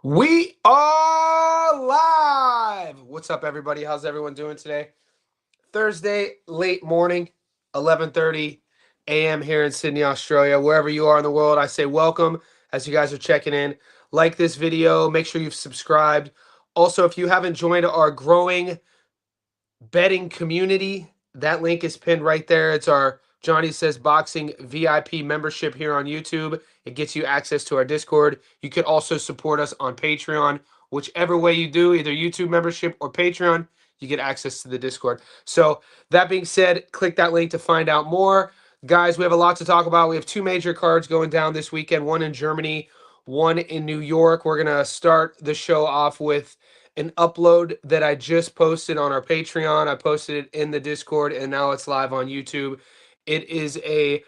We are live. What's up, everybody? How's everyone doing today? Thursday, late morning, 11:30 a.m. here in Sydney, Australia. Wherever you are in the world, I say welcome as you guys are checking in. Like this video, make sure you've subscribed. Also, if you haven't joined our growing betting community, that link is pinned right there. It's our Johnny Says Boxing VIP membership here on YouTube. It gets you access to our Discord. You can also support us on Patreon. Whichever way you do, either YouTube membership or Patreon, you get access to the Discord. So that being said, click that link to find out more. Guys, we have a lot to talk about. We have two major cards going down this weekend, one in Germany, one in New York. We're going to start the show off with an upload that I just posted on our Patreon. I posted it in the Discord, and now it's live on YouTube. It is a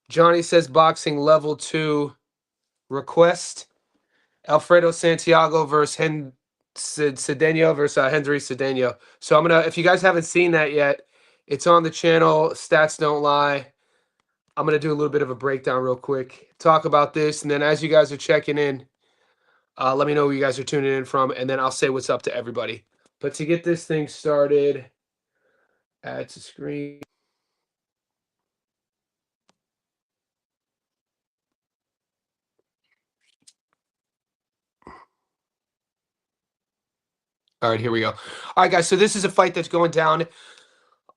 Johnny Says Boxing Level 2 request. Alfredo Santiago versus Cedeno versus Henry Cedeno. So I'm going to, if you guys haven't seen that yet, it's on the channel. Stats don't lie. I'm going to do a little bit of a breakdown real quick, talk about this, and then as you guys are checking in, let me know where you guys are tuning in from, and then I'll say what's up to everybody. But to get this thing started, add to screen. All right, here we go. All right, guys, so this is a fight that's going down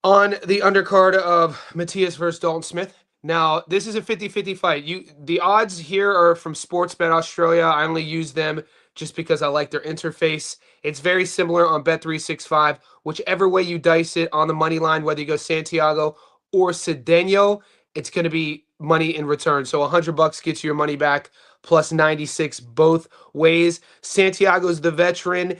on the undercard of Matias versus Dalton Smith. Now, this is a 50-50 fight. The odds here are from Sportsbet Australia. I only use them just because I like their interface. It's very similar on Bet365. Whichever way you dice it on the money line, whether you go Santiago or Cedeno, it's going to be money in return. So $100 gets you your money back, plus 96 both ways. Santiago's the veteran.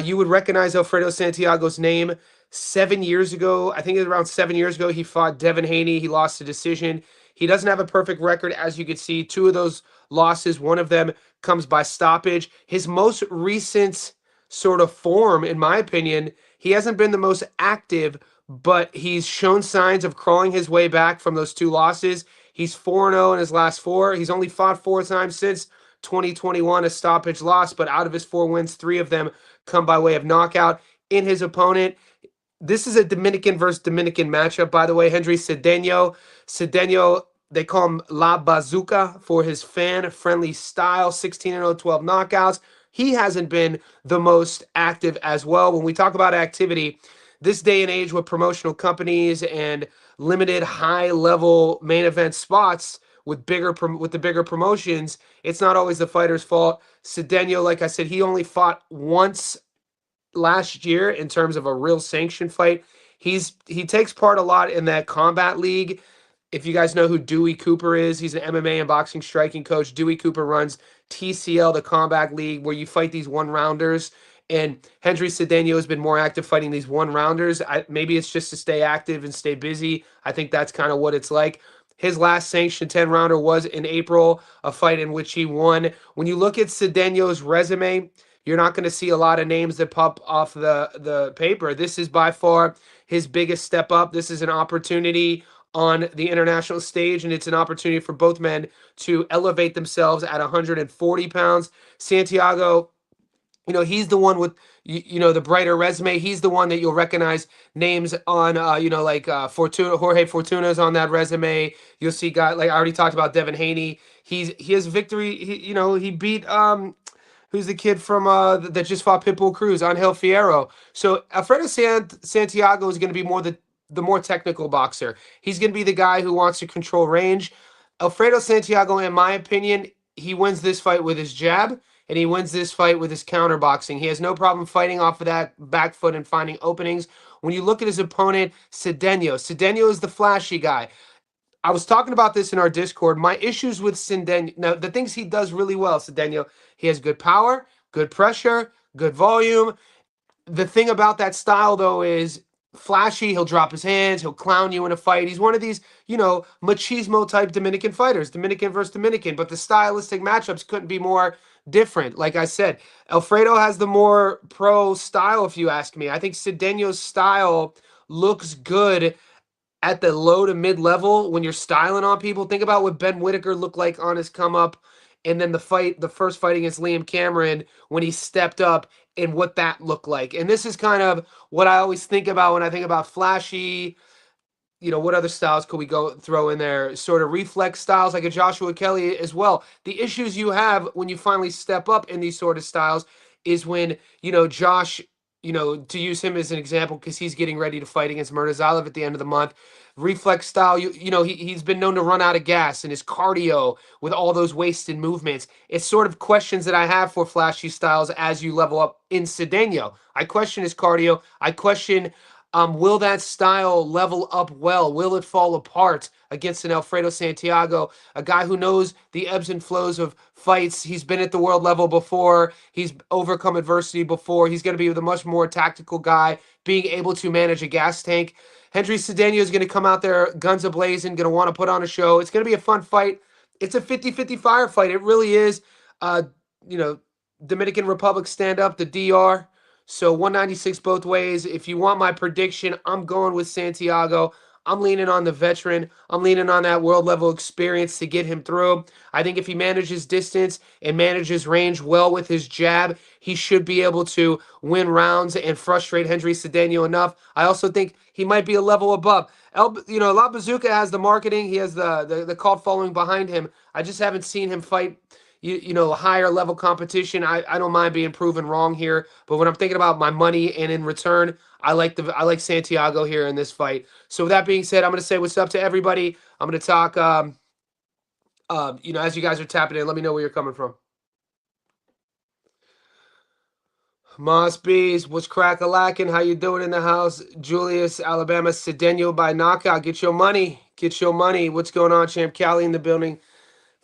You would recognize Alfredo Santiago's name. 7 years ago, I think it was around 7 years ago, he fought Devin Haney. He lost a decision. He doesn't have a perfect record, as you can see. Two of those losses, one of them comes by stoppage. His most recent sort of form, in my opinion, he hasn't been the most active, but he's shown signs of crawling his way back from those two losses. He's 4-0 in his last four. He's only fought 4 times since 2021, a stoppage loss, but out of his 4 wins, 3 of them come by way of knockout. In his opponent, this is a Dominican versus Dominican matchup, by the way. Henry Cedeno. Cedeno, they call him La Bazooka for his fan-friendly style. 16-0, 12 knockouts. He hasn't been the most active as well. When we talk about activity, this day and age with promotional companies and limited high-level main event spots with the bigger promotions, it's not always the fighter's fault. Cedeno, like I said, he only fought once last year in terms of a real sanction fight. He takes part a lot in that combat league. If you guys know who Dewey Cooper is, he's an MMA and boxing striking coach. Dewey Cooper runs TCL, the combat league, where you fight these one-rounders. And Henry Cedeno has been more active fighting these one-rounders. Maybe it's just to stay active and stay busy. I think that's kind of what it's like. His last sanctioned 10-rounder was in April, a fight in which he won. When you look at Cedeno's resume, you're not going to see a lot of names that pop off the paper. This is by far his biggest step up. This is an opportunity on the international stage, and it's an opportunity for both men to elevate themselves at 140 pounds. Santiago, he's the one with, the brighter resume. He's the one that you'll recognize names on, Fortuna, Jorge Fortuna's on that resume. You'll see guys, like I already talked about Devin Haney. He has victory. He beat, who's the kid from that just fought Pitbull Cruz, Angel Fierro. So Alfredo Santiago is going to be the more technical boxer. He's going to be the guy who wants to control range. Alfredo Santiago, in my opinion, he wins this fight with his jab, and he wins this fight with his counter boxing. He has no problem fighting off of that back foot and finding openings. When you look at his opponent, Cedeno is the flashy guy. I was talking about this in our Discord. My issues with Cedeno, now the things he does really well, Cedeno, he has good power, good pressure, good volume. The thing about that style, though, is flashy. He'll drop his hands. He'll clown you in a fight. He's one of these, machismo-type Dominican fighters, Dominican versus Dominican. But the stylistic matchups couldn't be more different. Like I said, Alfredo has the more pro style, if you ask me. I think Cedeno's style looks good at the low to mid level when you're styling on people. Think about what Ben Whitaker looked like on his come up and then the first fight against Liam Cameron when he stepped up and what that looked like. And this is kind of what I always think about when I think about flashy, what other styles could we go throw in there? Sort of reflex styles like a Joshua Kelly as well. The issues you have when you finally step up in these sort of styles is when, Josh, to use him as an example, because he's getting ready to fight against Murtazalov at the end of the month. Reflex style, he's been known to run out of gas and his cardio with all those wasted movements. It's sort of questions that I have for flashy styles as you level up in Cedeno. I question his cardio. I question will that style level up well? Will it fall apart against an Alfredo Santiago, a guy who knows the ebbs and flows of fights? He's been at the world level before. He's overcome adversity before. He's going to be the much more tactical guy, being able to manage a gas tank. Henry Cedeno is going to come out there guns a-blazing, going to want to put on a show. It's going to be a fun fight. It's a 50-50 firefight. It really is. Uh, you know, Dominican Republic stand up, the DR. So 196 both ways. If you want my prediction, I'm going with Santiago. I'm leaning on the veteran. I'm leaning on that world level experience to get him through. I think if he manages distance and manages range well with his jab, he should be able to win rounds and frustrate Henry Cedeno enough. I also think he might be a level above. La Bazooka has the marketing. He has the cult following behind him. I just haven't seen him fight higher level competition. I don't mind being proven wrong here, but when I'm thinking about my money and in return, I like Santiago here in this fight. So with that being said, I'm going to say what's up to everybody. I'm going to talk as you guys are tapping in, let me know where you're coming from. Moss Bees, what's crack-a-lacking? How you doing in the house? Julius, Alabama, Cedeno by knockout. Get your money. Get your money. What's going on, Champ Cali in the building?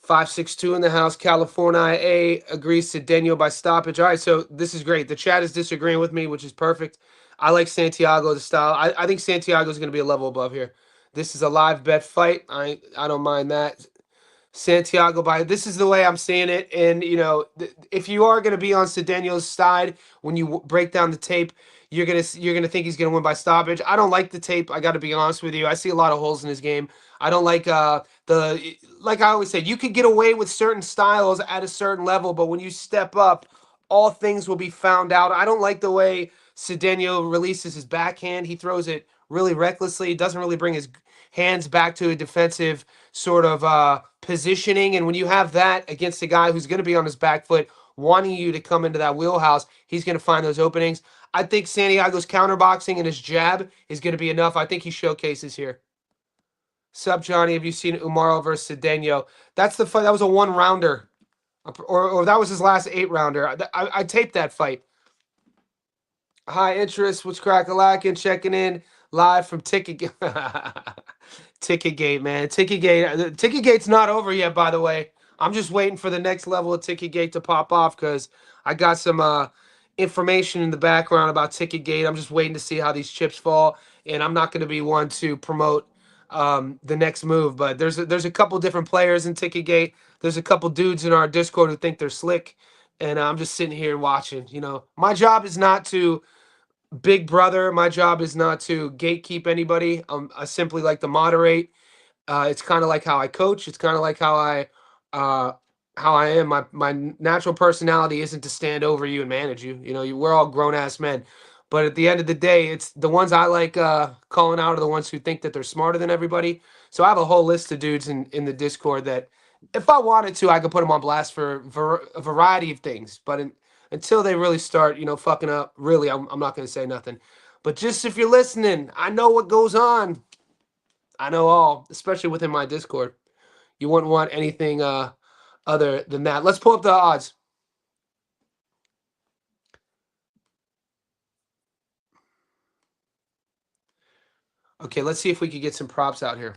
562 in the house. California A agrees Cedeno by stoppage. All right, so this is great. The chat is disagreeing with me, which is perfect. I like Santiago's style. I think Santiago is going to be a level above here. This is a live bet fight. I don't mind that. Santiago by this is the way I'm seeing it. And if you are going to be on Cedeno's side when you break down the tape, you're gonna think he's gonna win by stoppage. I don't like the tape. I got to be honest with you. I see a lot of holes in his game. I don't like like I always say, you could get away with certain styles at a certain level, but when you step up, all things will be found out. I don't like the way Cedeno releases his backhand. He throws it really recklessly. He doesn't really bring his hands back to a defensive sort of positioning. And when you have that against a guy who's going to be on his back foot, wanting you to come into that wheelhouse, he's going to find those openings. I think Santiago's counterboxing and his jab is going to be enough. I think he showcases here. Sup, Johnny? Have you seen Umaro versus Cedeno? That's the fight. That was a one-rounder. Or that was his last 8-rounder. I taped that fight. High interest. What's crack-a-lackin'? Checking in live from Ticket Ticketgate, man. Ticketgate's not over yet, by the way. I'm just waiting for the next level of Ticketgate to pop off because I got some information in the background about Ticketgate. I'm just waiting to see how these chips fall, and I'm not going to be one to promote the next move. But there's a couple different players in Ticketgate. There's a couple dudes in our Discord who think they're slick, and I'm just sitting here watching. My job is not to big brother. My job is not to gatekeep anybody. I simply like to moderate. It's kind of like how I coach. It's kind of like how I am. My natural personality isn't to stand over you and manage you. We're all grown ass men. But at the end of the day, it's the ones I like calling out are the ones who think that they're smarter than everybody. So I have a whole list of dudes in the Discord that, if I wanted to, I could put them on blast for a variety of things. But until they really start, fucking up, really, I'm not going to say nothing. But just if you're listening, I know what goes on. I know all, especially within my Discord. You wouldn't want anything other than that. Let's pull up the odds. Okay, let's see if we could get some props out here.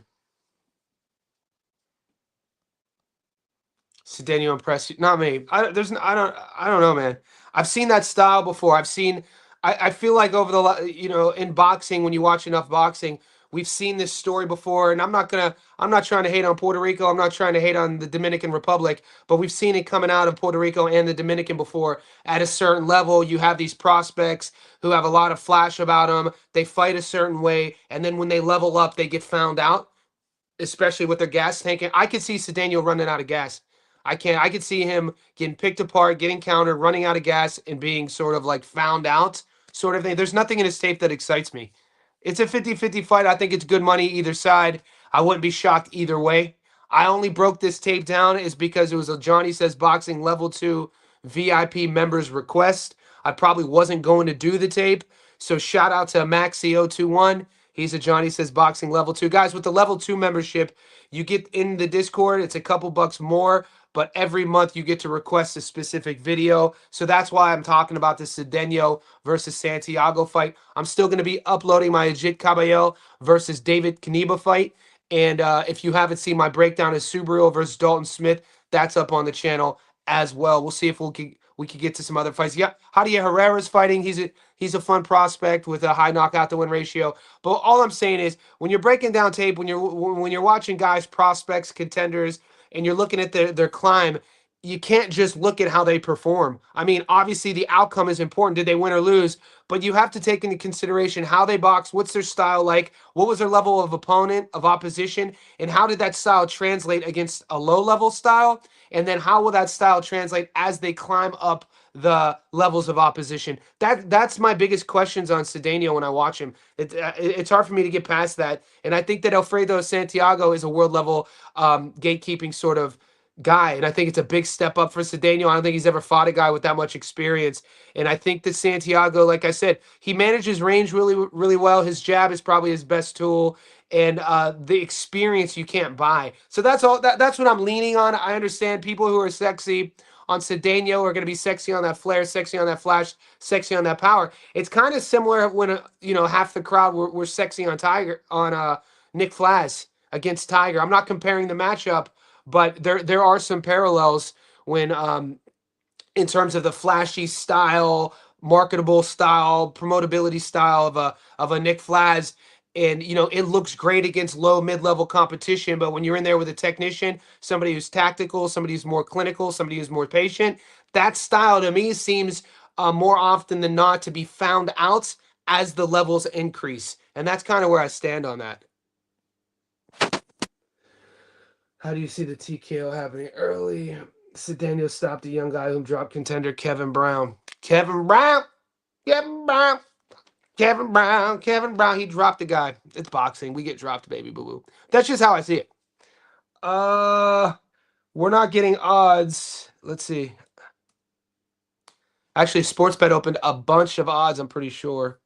Cedeno impress you? Not me. I don't know, man. I've seen that style before. I feel like over the in boxing, when you watch enough boxing, we've seen this story before. And I'm not trying to hate on Puerto Rico. I'm not trying to hate on the Dominican Republic, but we've seen it coming out of Puerto Rico and the Dominican before. At a certain level, you have these prospects who have a lot of flash about them. They fight a certain way, and then when they level up, they get found out, especially with their gas tanking. I could see Cedeno running out of gas. I can't. I could see him getting picked apart, getting countered, running out of gas, and being sort of like found out, sort of thing. There's nothing in his tape that excites me. It's a 50-50 fight. I think it's good money either side. I wouldn't be shocked either way. I only broke this tape down is because it was a Johnny Says Boxing Level 2 VIP members request. I probably wasn't going to do the tape. So shout out to Maxi021. He's a Johnny Says Boxing Level 2. Guys, with the Level 2 membership, you get in the Discord. It's a couple bucks more, but every month you get to request a specific video. So that's why I'm talking about the Cedeno versus Santiago fight. I'm still going to be uploading my Ajit Caballel versus David Kaniba fight. And if you haven't seen my breakdown of Subaru versus Dalton Smith, that's up on the channel as well. We'll see if we could get to some other fights. Yeah, Javier Herrera's fighting. He's a fun prospect with a high knockout to win ratio. But all I'm saying is, when you're breaking down tape, when you're watching guys, prospects, contenders, and you're looking at their climb, you can't just look at how they perform. I mean, obviously the outcome is important. Did they win or lose? But you have to take into consideration how they box, what's their style like, what was their level of opponent, of opposition, and how did that style translate against a low-level style? And then how will that style translate as they climb up the levels of opposition? That's my biggest questions on Cedeno when I watch him. It's hard for me to get past that. And I think that Alfredo Santiago is a world-level gatekeeping sort of guy, and I think it's a big step up for Cedeno. I don't think he's ever fought a guy with that much experience, and I think that Santiago, like I said, he manages range really, really well. His jab is probably his best tool, and the experience you can't buy. So that's all. That's what I'm leaning on. I understand people who are sexy on Cedeno are going to be sexy on that flair, sexy on that flash, sexy on that power. It's kind of similar when half the crowd were sexy on Nick Flaz against Tiger. I'm not comparing the matchup, but there are some parallels when in terms of the flashy style, marketable style, promotability style of a Nick Flaz. And it looks great against low mid-level competition, but when you're in there with a technician, somebody who's tactical, somebody who's more clinical, somebody who's more patient, that style to me seems more often than not to be found out as the levels increase. And that's kind of where I stand on that. How do you see the TKO happening early? Cedeno stopped a young guy who dropped contender Kevin Brown. Kevin Brown. He dropped the guy. It's boxing. We get dropped, baby boo-boo. That's just how I see it. We're not getting odds. Let's see. Actually, Sportsbet opened a bunch of odds, I'm pretty sure.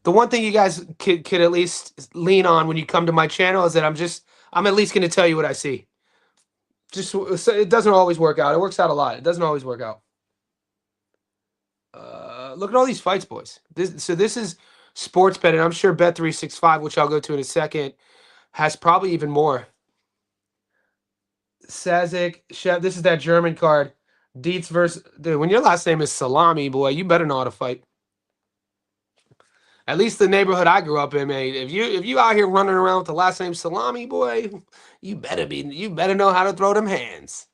The one thing you guys could at least lean on when you come to my channel is that I'm at least going to tell you what I see. Just it doesn't always work out. It works out a lot. It doesn't always work out. Look at all these fights, boys. This is Sportsbet, and I'm sure Bet365, which I'll go to in a second, has probably even more. Sazik, Chef. This is that German card. Dietz versus dude. When your last name is Salami, boy, you better know how to fight. At least the neighborhood I grew up in, man. If you out here running around with the last name Salami, boy, you better know how to throw them hands.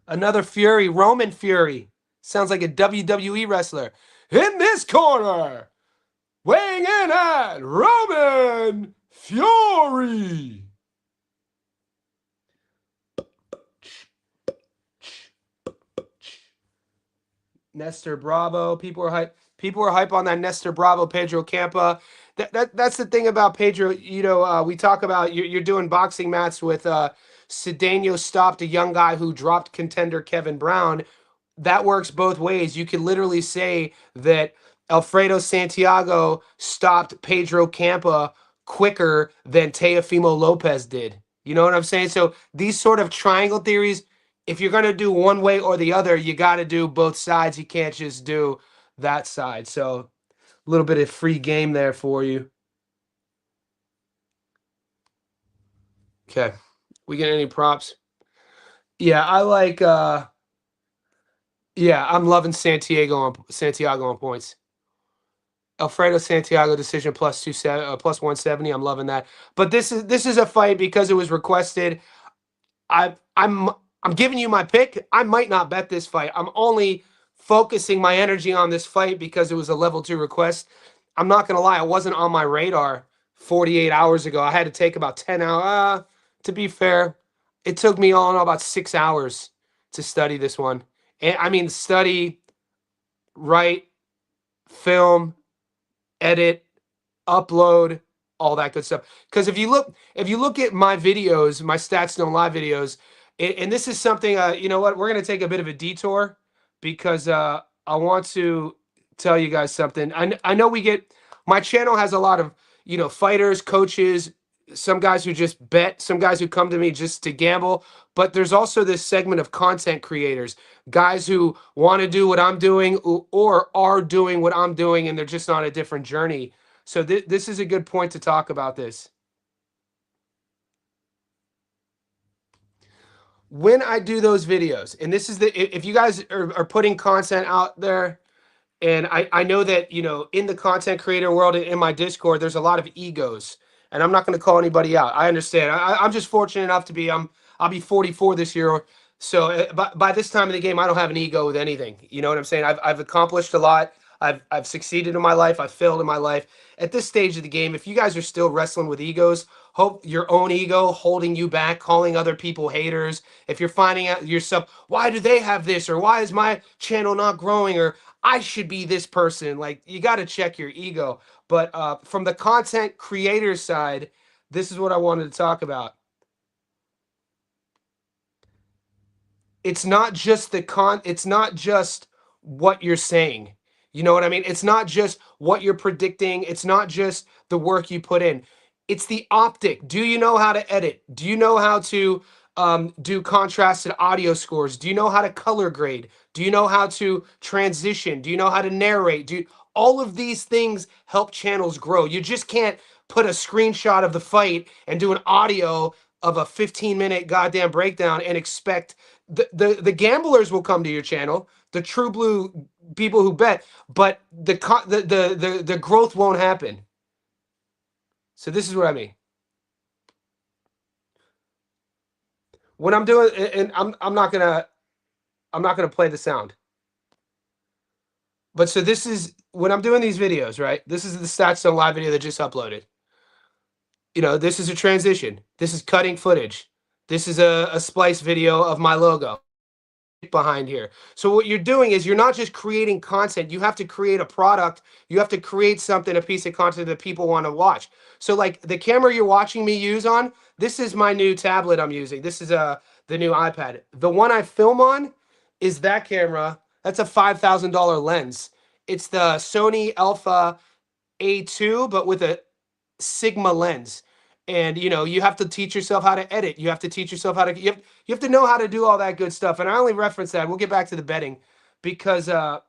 Another Fury, Roman Fury. Sounds like a WWE wrestler. In this corner, weighing in at Roman Fury. Nestor Bravo. People are hype. People are hype on that Nestor Bravo, Pedro Campa. That's the thing about Pedro. We talk about you're doing boxing mats with Cedeno stopped a young guy who dropped contender Kevin Brown. That works both ways. You can literally say that Alfredo Santiago stopped Pedro Campa quicker than Teofimo Lopez did. You know what I'm saying? So these sort of triangle theories, if you're going to do one way or the other, you got to do both sides. You can't just do that side. So a little bit of free game there for you. Okay. We get any props? Yeah, I like I'm loving Santiago on points. Alfredo Santiago decision plus 170. I'm loving that. But this is a fight because it was requested. I'm I'm giving you my pick. I might not bet this fight. I'm only focusing my energy on this fight because it was a level 2 request. I'm not going to lie. It wasn't on my radar 48 hours ago. I had to take about 10 hours. To be fair, it took me all in all about 6 hours to study this one. And I mean, study, write, film, edit, upload, all that good stuff. Because if you look at my videos, my Stats Don't Lie videos, and this is something, you know what, we're gonna take a bit of a detour because I want to tell you guys something. I know we get my channel has a lot of fighters, coaches, some guys who just bet, some guys who come to me just to gamble, but there's also this segment of content creators, guys who want to do what I'm doing or are doing what I'm doing, and they're just on a different journey. So this is a good point to talk about this. When I do those videos, and this is if you guys are putting content out there, and I know that, in the content creator world in my Discord, there's a lot of egos, and I'm not going to call anybody out. I understand. I'm just fortunate enough to be I'll be 44 this year, so by this time of the game, I don't have an ego with anything. You know what I'm saying? I've accomplished a lot. I've succeeded in my life. I've failed in my life. At this stage of the game, if you guys are still wrestling with egos, hope your own ego holding you back, calling other people haters. If you're finding out yourself, why do they have this, or why is my channel not growing, or I should be this person, like, you got to check your ego. But from the content creator side, this is what I wanted to talk about. It's not just what you're saying. You know what I mean? It's not just what you're predicting. It's not just the work you put in. It's the optic. Do you know how to edit? Do you know how to do contrasted audio scores? Do you know how to color grade? Do you know how to transition? Do you know how to narrate? All of these things help channels grow. You just can't put a screenshot of the fight and do an audio of a 15-minute goddamn breakdown and expect the gamblers will come to your channel, the true blue people who bet, but the growth won't happen. So this is what I mean. When I'm doing, and I'm not gonna play the sound. But so this is when I'm doing these videos, right? This is the Stats Don't Lie video that just uploaded. This is a transition. This is cutting footage. This is a splice video of my logo behind here. So what you're doing is you're not just creating content, you have to create a product, you have to create something, a piece of content that people want to watch. So like the camera you're watching me use on, this is my new tablet I'm using. This is the new iPad. The one I film on is that camera. That's a $5,000 lens. It's the Sony Alpha A2, but with a Sigma lens. And you have to teach yourself how to edit. You have to teach yourself how to you have to know how to do all that good stuff. And I only reference that. We'll get back to the betting because I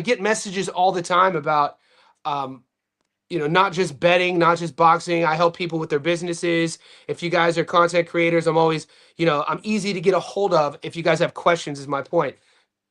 get messages all the time about not just betting, not just boxing. I help people with their businesses. If you guys are content creators, I'm always, I'm easy to get a hold of if you guys have questions, is my point.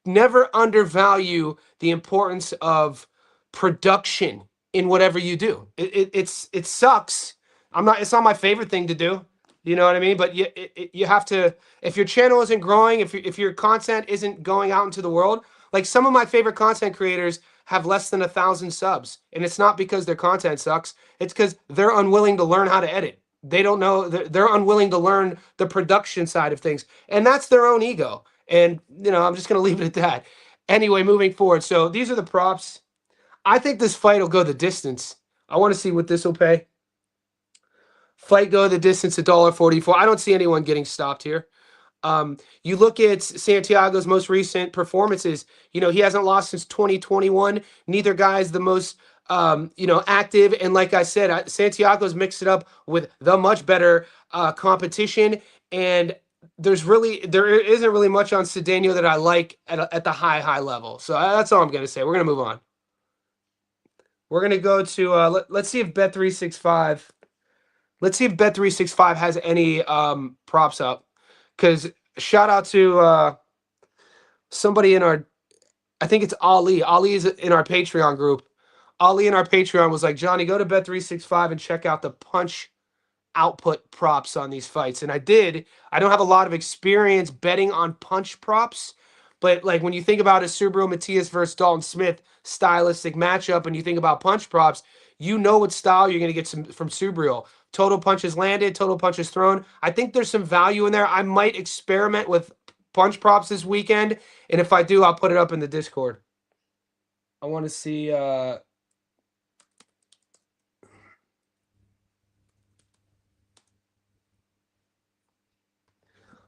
Never undervalue the importance of production in whatever you do. It sucks. It's not my favorite thing to do. You know what I mean? But you have to, if your channel isn't growing, if your content isn't going out into the world, like some of my favorite content creators have less than 1,000 subs. And it's not because their content sucks. It's because they're unwilling to learn how to edit. They don't know, they're unwilling to learn the production side of things. And that's their own ego. And, I'm just going to leave it at that. Anyway, moving forward. So these are the props. I think this fight will go the distance. I want to see what this will pay. Fight go the distance, $1.44. I don't see anyone getting stopped here. You look at Santiago's most recent performances. He hasn't lost since 2021. Neither guy's the most, active. And like I said, Santiago's mixed it up with the much better competition. And there isn't really much on Cedeno that I like at the high level. So that's all I'm going to say. We're going to move on. We're going to go to, let's see if Bet365, has any props up. Because shout out to somebody in our, I think it's Ali. Ali is in our Patreon group. Ali in our Patreon was like, Johnny, go to Bet365 and check out the punch output props on these fights. And I don't have a lot of experience betting on punch props, but like when you think about a Subaru Matias versus Dalton Smith stylistic matchup and you think about punch props, you know what style you're going to get from Subaru. Total punches landed, total punches thrown. I think there's some value in there. I might experiment with punch props this weekend, and if I do, I'll put it up in the Discord. I want to see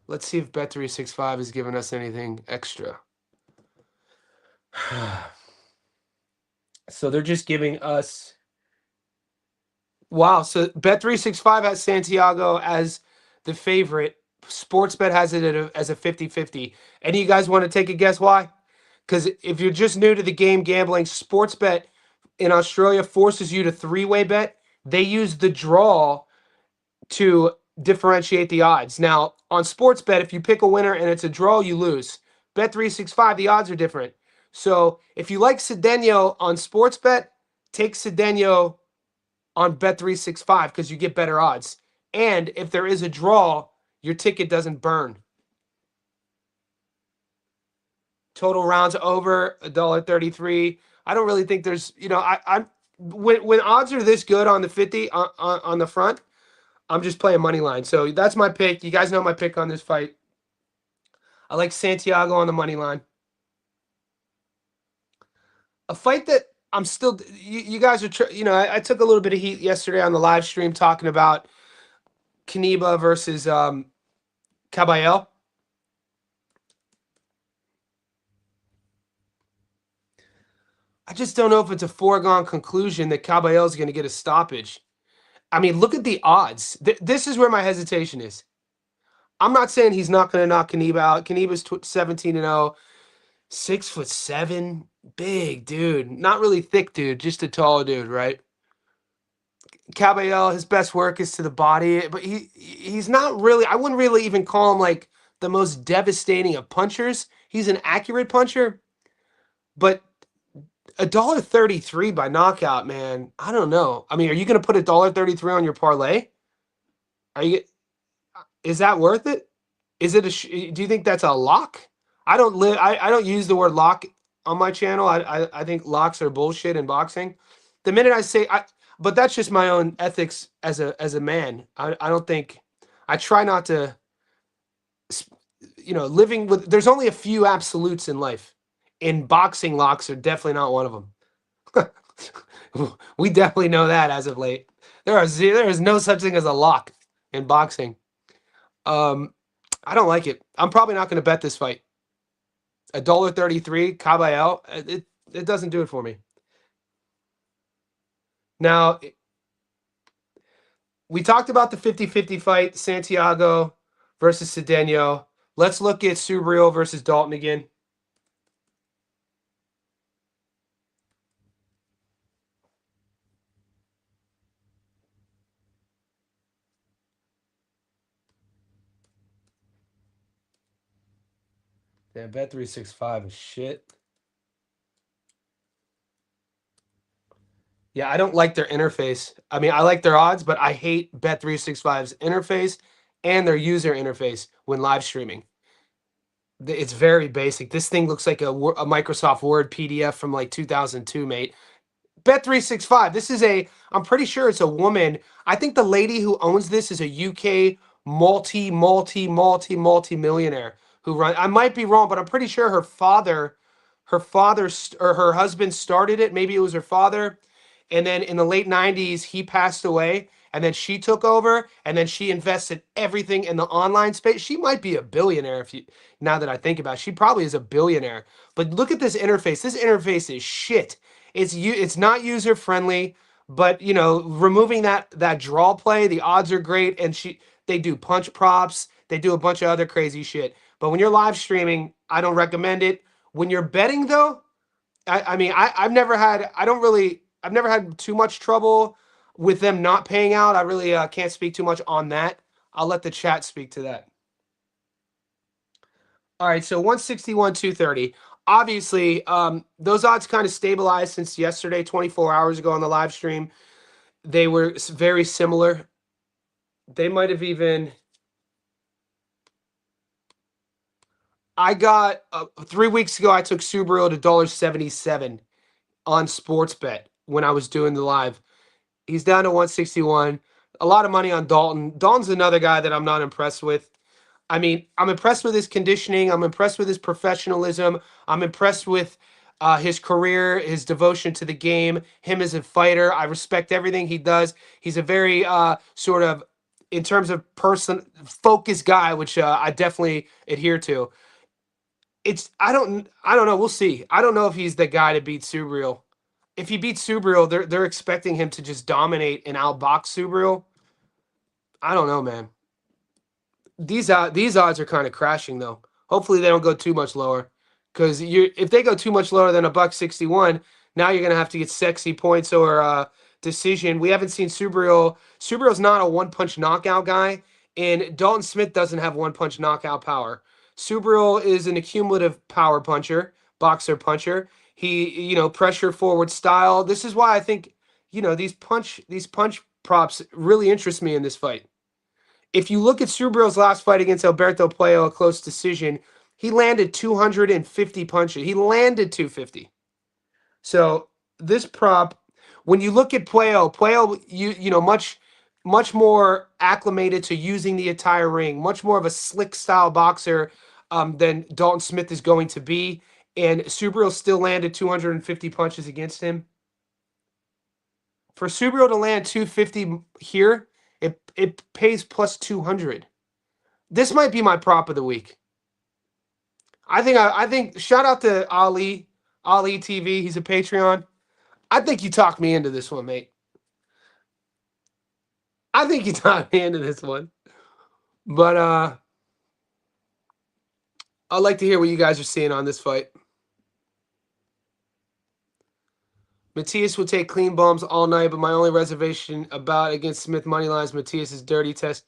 let's see if Bet365 is giving us anything extra. So they're just giving us. Wow. So Bet365 has Santiago as the favorite. Sportsbet has it as a 50-50. Any of you guys want to take a guess why? Because if you're just new to the game gambling, Sportsbet in Australia forces you to three-way bet. They use the draw to differentiate the odds. Now, on Sportsbet, if you pick a winner and it's a draw, you lose. Bet365, the odds are different. So if you like Cedeno on Sportsbet, take Cedeno on Bet365 because you get better odds. And if there is a draw, your ticket doesn't burn. Total rounds over $1.33. I don't really think there's, I'm when odds are this good on the 50 on the front, I'm just playing money line. So that's my pick. You guys know my pick on this fight. I like Santiago on the money line. A fight that I'm still, you guys are, I took a little bit of heat yesterday on the live stream talking about Kaniba versus Caballel. I just don't know if it's a foregone conclusion that Caballel is going to get a stoppage. I mean, look at the odds. This is where my hesitation is. I'm not saying he's not going to knock Kaniba out. Kaniba's 17-0, 6'7", big dude. Not really thick dude, just a tall dude, right? Caballel, his best work is to the body, but he's not really. I wouldn't really even call him like the most devastating of punchers. He's an accurate puncher, but $1.33 by knockout, man. I don't know. I mean, are you going to put $1.33 on your parlay? Are you? Is that worth it? Is it do you think that's a lock? I don't use the word lock on my channel. I think locks are bullshit in boxing. The minute I say but that's just my own ethics as a man. I don't think I try not to living with there's only a few absolutes in life. In boxing, locks are definitely not one of them. We definitely know that as of late. There is no such thing as a lock in boxing. I don't like it. I'm probably not going to bet this fight. $1.33, Caballel, it doesn't do it for me. Now, we talked about the 50-50 fight, Santiago versus Cedeno. Let's look at Subaru versus Dalton again. Damn, Bet365 is shit. Yeah, I don't like their interface. I mean, I like their odds, but I hate Bet365's interface and their user interface when live streaming. It's very basic. This thing looks like a Microsoft Word PDF from like 2002, mate. Bet365. This is I'm pretty sure it's a woman. I think the lady who owns this is a UK multi-millionaire who run. I might be wrong, but I'm pretty sure her father or her husband started it. Maybe it was her father. And then in the late 90s, he passed away. And then she took over, and then she invested everything in the online space. She might be a billionaire now that I think about it. She probably is a billionaire. But look at this interface. This interface is shit. It's not user friendly, but removing that draw play, the odds are great, and they do punch props, they do a bunch of other crazy shit. But when you're live streaming, I don't recommend it. When you're betting though, I've never had too much trouble with them not paying out. I really can't speak too much on that. I'll let the chat speak to that. All right, so 161, 230. Obviously, those odds kind of stabilized since yesterday, 24 hours ago on the live stream. They were very similar. They might have even. I got 3 weeks ago. I took Subaru at $1.77 on sports bet when I was doing the live. He's down to 161. A lot of money on Dalton. Dalton's another guy that I'm not impressed with. I mean, I'm impressed with his conditioning. I'm impressed with his professionalism. I'm impressed with his career, his devotion to the game, him as a fighter. I respect everything he does. He's a very sort of, in terms of person, focused guy, which I definitely adhere to. I don't know. We'll see. I don't know if he's the guy to beat Subriel. If he beats Subriel, they're expecting him to just dominate and outbox Subriel. I don't know, man. These odds are kind of crashing though. Hopefully they don't go too much lower, because you if they go too much lower than a buck 61, now you're gonna have to get sexy points or decision. We haven't seen Subriel. Subriel's not a one punch knockout guy, and Dalton Smith doesn't have one punch knockout power. Subriel is an accumulative power puncher, boxer puncher. Pressure forward style. This is why I think these punch props really interest me in this fight. If you look at Subriel's last fight against Alberto Puello, a close decision, he landed 250 punches. He landed 250. So this prop, when you look at Puello, much more acclimated to using the entire ring, much more of a slick style boxer than Dalton Smith is going to be. And Subriel still landed 250 punches against him. For Subriel to land 250 here, it pays plus 200. This might be my prop of the week. I think shout out to Ali TV. He's a Patreon. I think you talked me into this one, mate. I think you talked me into this one. But I'd like to hear what you guys are seeing on this fight. Matias will take clean bombs all night, but my only reservation about against Smith money lines Matias' dirty test.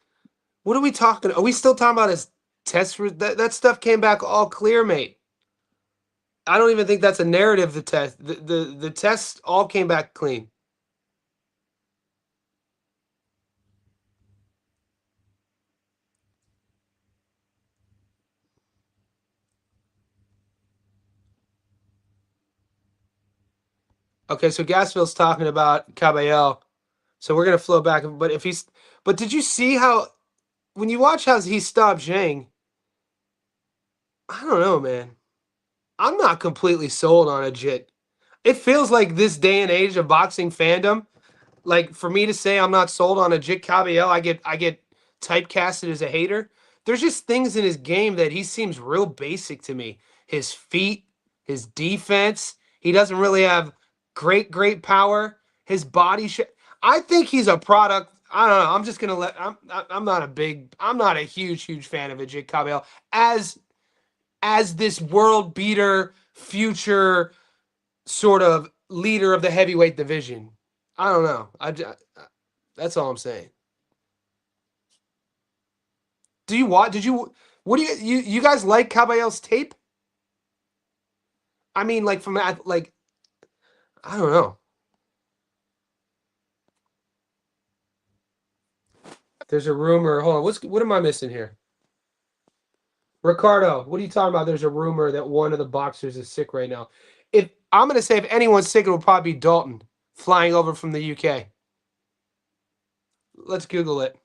What are we talking? Are we still talking about his test? That stuff came back all clear, mate. I don't even think that's a narrative. The test, the tests all came back clean. Okay, so Gasville's talking about Caballel. So we're gonna flow back. But did you see how when you watch how he stopped Zhang? I don't know, man. I'm not completely sold on a Jit. It feels like this day and age of boxing fandom, like for me to say I'm not sold on a Jit Caballel, I get typecasted as a hater. There's just things in his game that he seems real basic to me. His feet, his defense. He doesn't really have great power. His body. I think he's a product. I don't know. I'm just gonna let. I'm not a big. I'm not a huge fan of a Jit Caballel as this world beater future sort of leader of the heavyweight division. I don't know. That's all I'm saying. Do you want? Did you? What do you guys like Caballel's tape? I mean, like like I don't know. There's a rumor. Hold on. What am I missing here? Ricardo, what are you talking about? There's a rumor that one of the boxers is sick right now. If I'm gonna say if anyone's sick, it will probably be Dalton flying over from the UK. Let's Google it.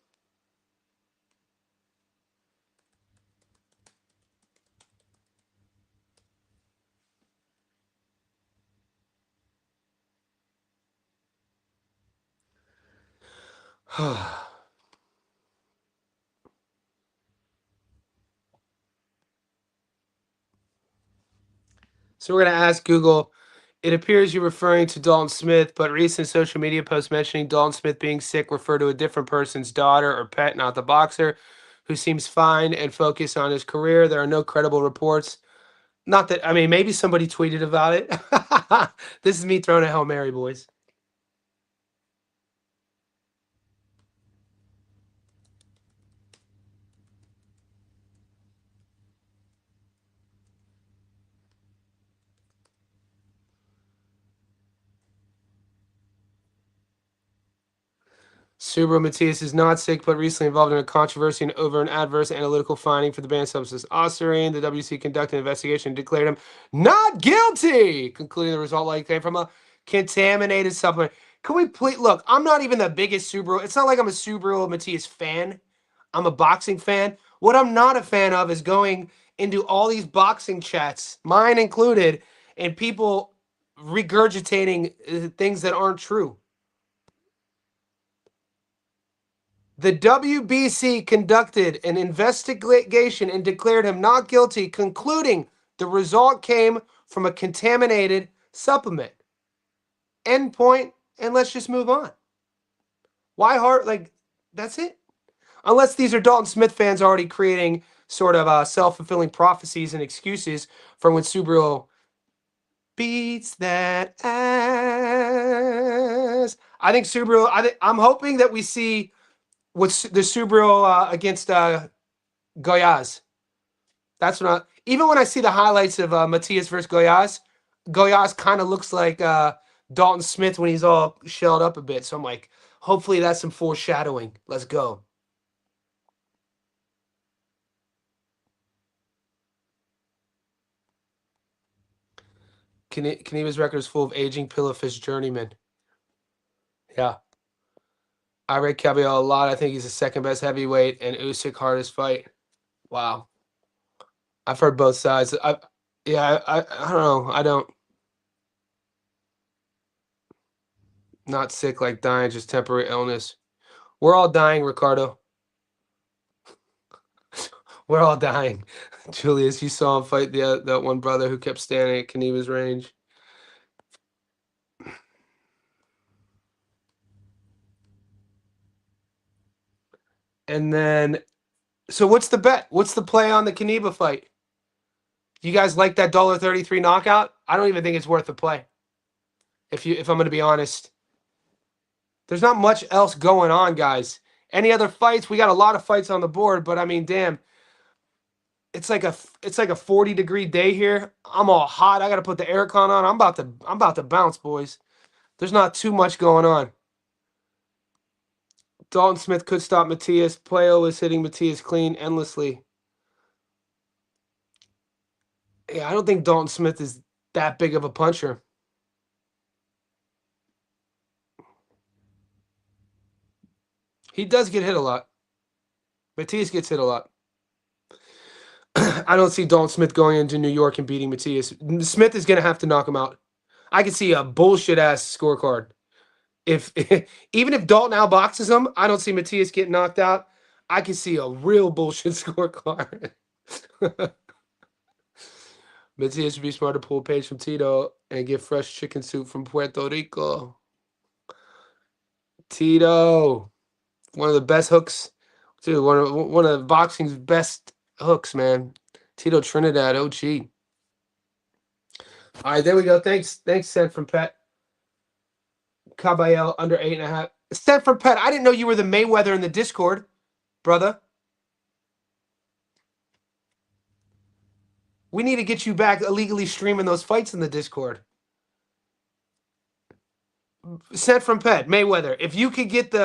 So we're gonna ask Google. It appears you're referring to Dalton Smith, but recent social media posts mentioning Dalton Smith being sick refer to a different person's daughter or pet, not the boxer, who seems fine and focused on his career. There are no credible reports. Not that I mean, maybe somebody tweeted about it. This is me throwing a Hail Mary, boys. Subaru Matias is not sick, but recently involved in a controversy and over an adverse analytical finding for the banned substance ostarine. The WC conducted an investigation and declared him not guilty, concluding the result likely came from a contaminated supplement. Can we please look? I'm not even the biggest Subaru. It's not like I'm a Subaru Matias fan. I'm a boxing fan. What I'm not a fan of is going into all these boxing chats, mine included, and people regurgitating things that aren't true. The WBC conducted an investigation and declared him not guilty, concluding the result came from a contaminated supplement. End point, and let's just move on. Why hard? Like, that's it. Unless these are Dalton Smith fans already creating sort of self-fulfilling prophecies and excuses for when Subaru beats that ass. I think Subaru. I'm hoping that we see what's the Subaru against Goiás. That's what I. Even when I see the highlights of Matias versus Goiás, Goiás kind of looks like Dalton Smith when he's all shelled up a bit. So I'm like, hopefully that's some foreshadowing. Let's go. Kaneva's record is full of aging pillowfish journeymen. Yeah. I rate Caballero a lot. I think he's the second best heavyweight and Usyk hardest fight. Wow. I've heard both sides. I don't know. I don't. Not sick like dying, just temporary illness. We're all dying, Ricardo. We're all dying. Julius, you saw him fight that one brother who kept standing at Kaneva's range. And then, so what's the bet? What's the play on the Kaneva fight? You guys like that $1.33 knockout? I don't even think it's worth the play. If I'm going to be honest, there's not much else going on, guys. Any other fights? We got a lot of fights on the board, but I mean, damn, it's like a 40-degree day here. I'm all hot. I got to put the aircon on. I'm about to bounce, boys. There's not too much going on. Dalton Smith could stop Matias. Playo is hitting Matias clean endlessly. Yeah, I don't think Dalton Smith is that big of a puncher. He does get hit a lot. Matias gets hit a lot. I don't see Dalton Smith going into New York and beating Matias. Smith is going to have to knock him out. I can see a bullshit ass scorecard. If even if Dalton outboxes him, I don't see Matias getting knocked out. I can see a real bullshit scorecard. Matias should be smart to pull a page from Tito and get fresh chicken soup from Puerto Rico. Tito, one of the best hooks, dude. One of boxing's best hooks, man. Tito Trinidad, OG. All right, there we go. Thanks, Sent from Pet. Caballero under 8.5. Sent from Pet. I didn't know you were the Mayweather in the Discord, brother. We need to get you back illegally streaming those fights in the Discord. Sent from Pet, Mayweather. If you could get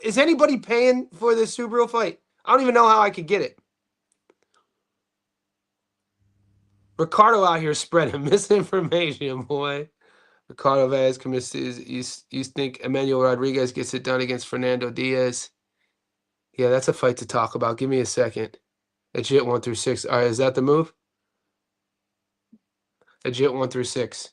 is anybody paying for this Subaru fight? I don't even know how I could get it. Ricardo out here spreading misinformation, boy. Ricardo Vaz commits. You think Emmanuel Rodriguez gets it done against Fernando Diaz? Yeah, that's a fight to talk about. Give me a second. Legit 1 through 6. All right, is that the move? Legit 1 through 6.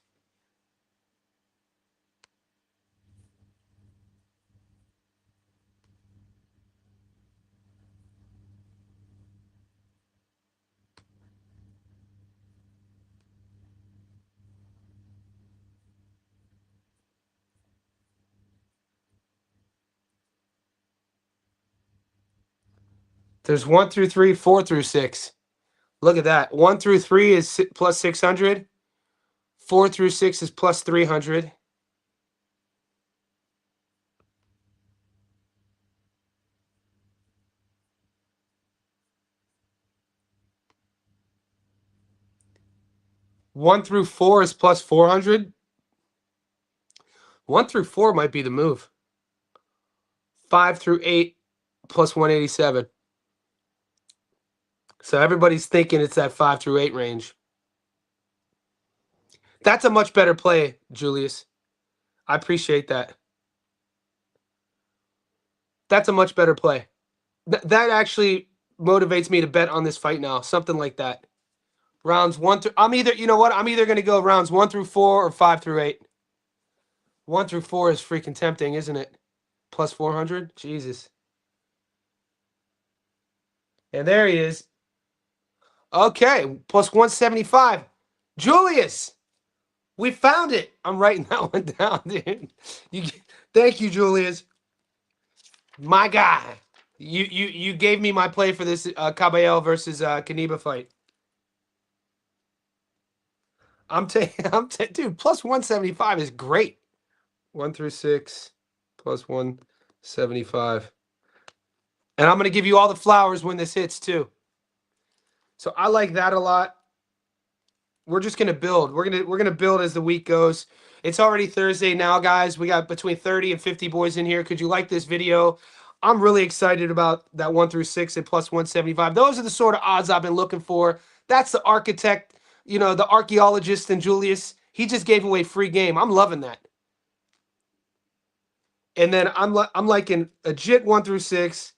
There's 1 through 3, 4 through 6. Look at that. 1 through 3 is plus 600. 4 through 6 is plus 300. One through 4 is plus 400. 1 through 4 might be the move. 5 through 8 plus 187. So everybody's thinking it's that 5 through 8 range. That's a much better play, Julius. I appreciate that. That's a much better play. That actually motivates me to bet on this fight now. Something like that. Rounds 1 through. I'm either. You know what? I'm either going to go rounds 1 through 4 or 5 through 8. 1 through 4 is freaking tempting, isn't it? Plus 400. Jesus. And there he is. Okay, plus 175. Julius, we found it. I'm writing that one down, dude. Thank you, Julius. My guy. You gave me my play for this Caballero versus Kaniba fight. Dude, plus 175 is great. 1 through 6 plus 175. And I'm going to give you all the flowers when this hits too. So I like that a lot. We're just going to build. We're going to build as the week goes. It's already Thursday now, guys. We got between 30 and 50 boys in here. Could you like this video? I'm really excited about that 1 through 6 and plus 175. Those are the sort of odds I've been looking for. That's the architect, you know, the archaeologist and Julius. He just gave away free game. I'm loving that. And then I'm liking a JIT 1 through 6.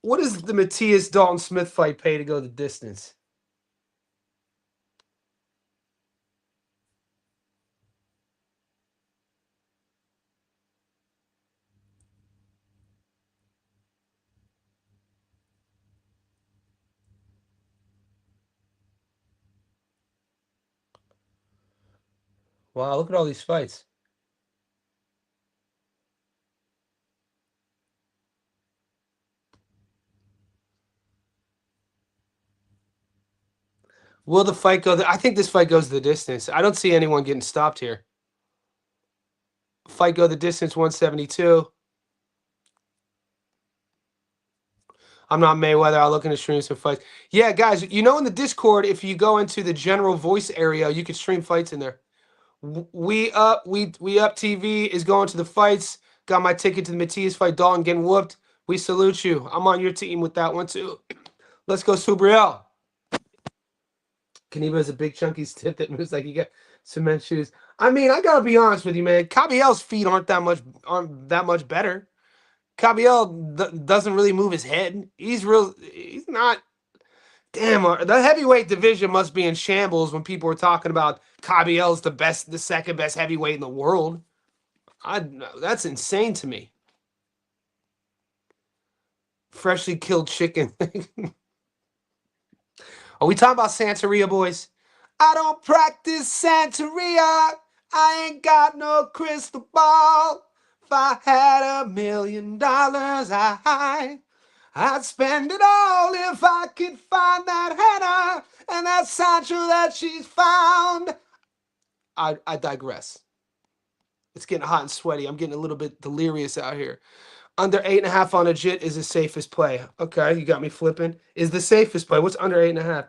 What does the Matias Dalton Smith fight pay to go the distance? Wow, look at all these fights. Will the fight go? I think this fight goes the distance. I don't see anyone getting stopped here. Fight go the distance, 172. I'm not Mayweather. I'll look into stream some fights. Yeah, guys, you know in the Discord, if you go into the general voice area, you can stream fights in there. We Up TV is going to the fights. Got my ticket to the Matias fight. Dalton getting whooped. We salute you. I'm on your team with that one too. Let's go, Subriel. Kaniba is a big chunky stiff that moves like you got cement shoes. I mean, I gotta be honest with you, man. Caballel's feet aren't that much better. Caballel doesn't really move his head. He's not. Damn, the heavyweight division must be in shambles when people are talking about Caballel's the second best heavyweight in the world. That's insane to me. Freshly killed chicken. Are we talking about Santeria, boys? I don't practice Santeria. I ain't got no crystal ball. If I had $1 million, I'd spend it all if I could find that Hannah and that Sancho that she's found. I digress. It's getting hot and sweaty. I'm getting a little bit delirious out here. Under 8.5 on a JIT is the safest play. Okay, you got me flipping. Is the safest play. What's under 8.5?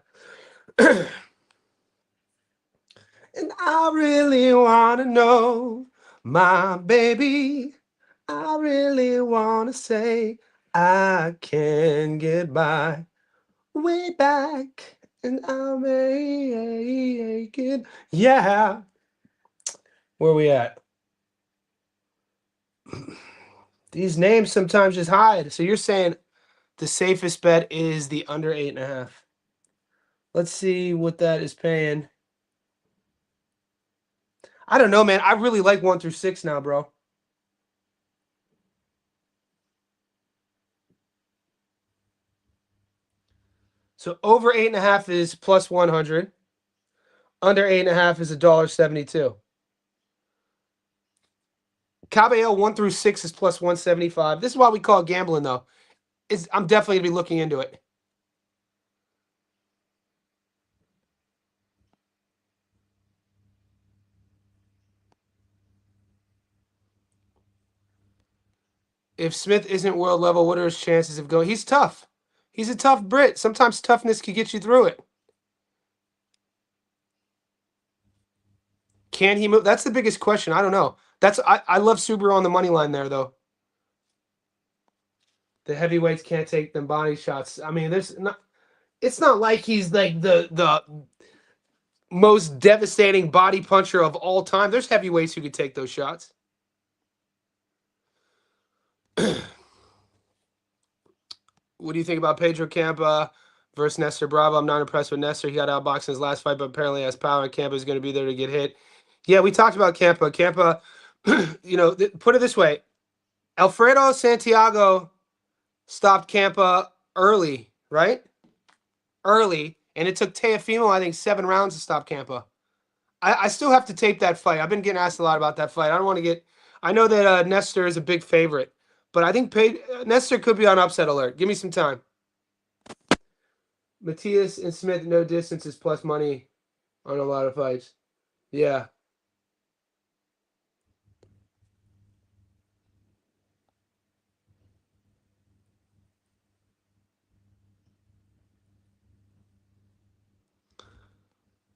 And I really want to know, my baby. I really want to say I can get by way back and I'll make it. Yeah. Where we at? These names sometimes just hide. So you're saying the safest bet is the under 8.5. Let's see what that is paying. I don't know, man. I really like 1 through 6 now, bro. So over 8.5 is plus 100. Under 8.5 is $1.72. Caballero 1 through 6 is plus 175. This is why we call it gambling, though. I'm definitely gonna be looking into it. If Smith isn't world level, what are his chances of going? He's tough. He's a tough Brit. Sometimes toughness can get you through it. Can he move? That's the biggest question. I don't know. I love Subaru on the money line there, though. The heavyweights can't take them body shots. I mean, there's not. It's not like he's like the most devastating body puncher of all time. There's heavyweights who could take those shots. What do you think about Pedro Campa versus Nestor Bravo? I'm not impressed with Nestor. He got outboxed in his last fight, but apparently has power, and Campa is going to be there to get hit. Yeah, we talked about Campa. Campa, put it this way. Alfredo Santiago stopped Campa early, right? Early. And it took Teofimo, I think, 7 rounds to stop Campa. I still have to tape that fight. I've been getting asked a lot about that fight. I don't want to get... I know that Nestor is a big favorite, but I think Nestor could be on upset alert. Give me some time. Matias and Smith, no distance is plus money on a lot of fights. Yeah.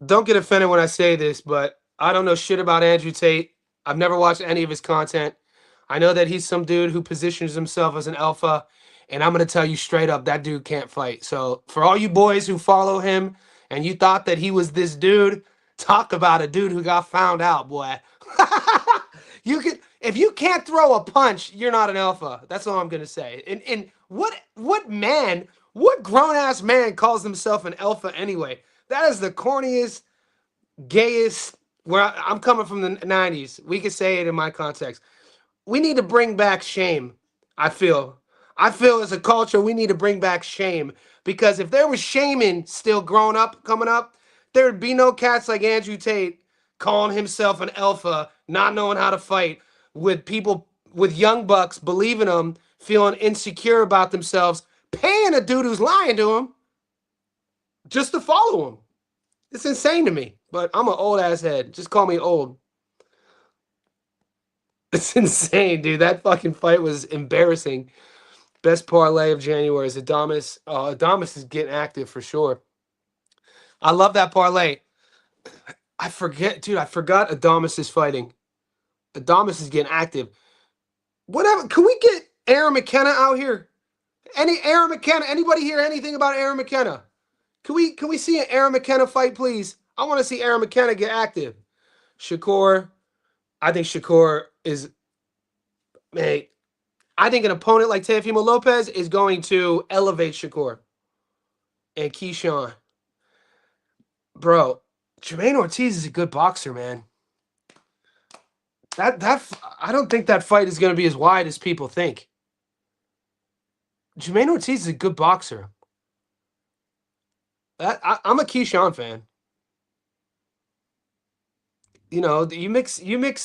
Don't get offended when I say this, but I don't know shit about Andrew Tate. I've never watched any of his content. I know that he's some dude who positions himself as an alpha, and I'm going to tell you straight up, that dude can't fight. So for all you boys who follow him and you thought that he was this dude, talk about a dude who got found out, boy. If you can't throw a punch, you're not an alpha. That's all I'm going to say. And what grown ass man calls himself an alpha anyway? That is the corniest, gayest. I'm coming from the 90s. We could say it in my context. We need to bring back shame. I feel as a culture, we need to bring back shame, because if there was shaming still coming up, there would be no cats like Andrew Tate calling himself an alpha, not knowing how to fight, with people, with young bucks believing them, feeling insecure about themselves, paying a dude who's lying to him just to follow him. It's insane to me, but I'm an old ass head. Just call me old. It's insane, dude. That fucking fight was embarrassing. Best parlay of January is Adamas. Adamas is getting active for sure. I love that parlay. I forgot Adamas is fighting. Adamas is getting active. Whatever. Can we get Aaron McKenna out here? Aaron McKenna? Anybody hear anything about Aaron McKenna? Can we see an Aaron McKenna fight, please? I want to see Aaron McKenna get active. Shakur. I think Shakur is, man, I think an opponent like Teofimo Lopez is going to elevate Shakur. And Keyshawn. Bro, Jermaine Ortiz is a good boxer, man. I don't think that fight is going to be as wide as people think. Jermaine Ortiz is a good boxer. I'm a Keyshawn fan. You know, you mix